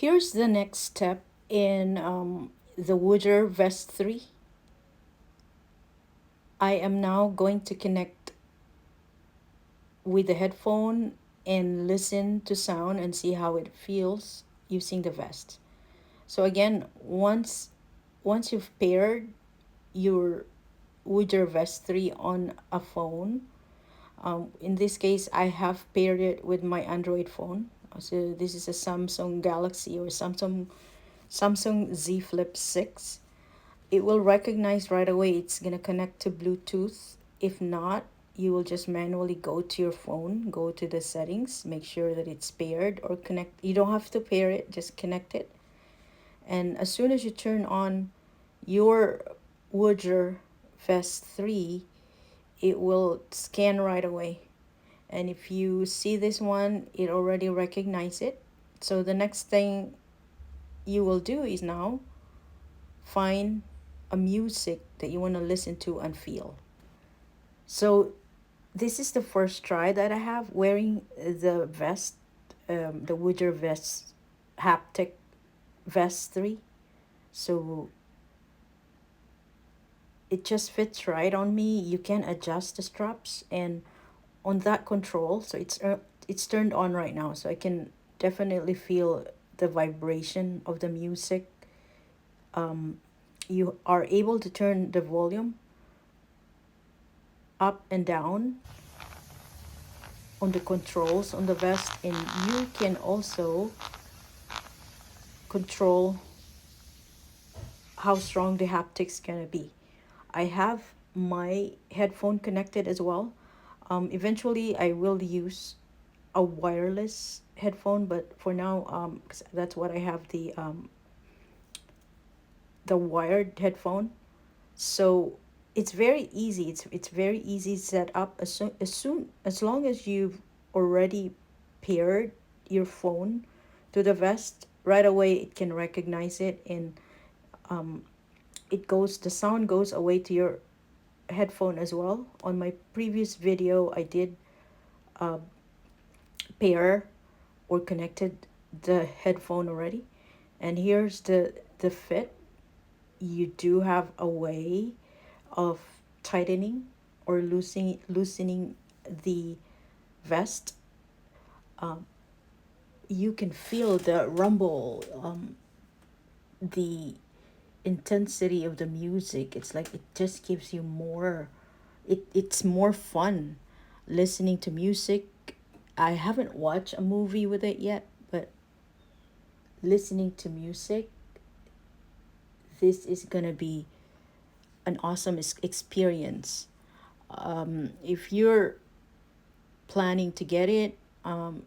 Here's the next step in the woojer vest 3. I am now going to connect with the headphone and listen to sound and see how it feels using the vest. So again, once you've paired your woojer vest 3 on a phone, in this case I have paired it with my Android phone. So this is a Samsung Galaxy or Samsung Z Flip 6. It will recognize right away it's gonna connect to Bluetooth. If not, you will just manually go to your phone, go to the settings, make sure that it's paired or connect. You don't have to pair it, just connect it. And as soon as you turn on your woojer vest 3, it will scan right away. And if you see this one, it already recognizes it. So the next thing you will do is now find a music that you want to listen to and feel. So this is the first try that I have wearing the vest, the woojer vest, haptic vest 3. So it just fits right on me. You can adjust the straps and on that control. So it's turned on right now, so I can definitely feel the vibration of the music. You are able to turn the volume up and down on the controls on the vest, and you can also control how strong the haptics gonna be. I have my headphone connected as well. Eventually I will use a wireless headphone, but for now, 'cause that's what I have, the wired headphone. So it's very easy. It's very easy set up as long as you've already paired your phone to the vest. Right away it can recognize it, and the sound goes away to your headphone as well. On my previous video I did pair or connected the headphone already, and here's the fit. You do have a way of tightening or loosening the vest. You can feel the rumble, the intensity of the music. It's like it just gives you more. It's more fun listening to music. I haven't watched a movie with it yet, but listening to music, this is gonna be an awesome experience. If you're planning to get it,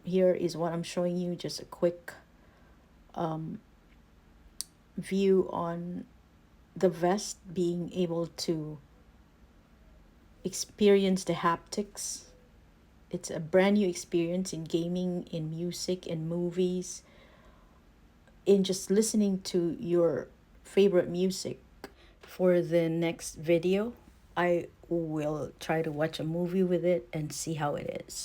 here is what I'm showing you, just a quick view on the vest being able to experience the haptics. It's a brand new experience in gaming, in music, in movies, in just listening to your favorite music. For the next video, I will try to watch a movie with it and see how it is.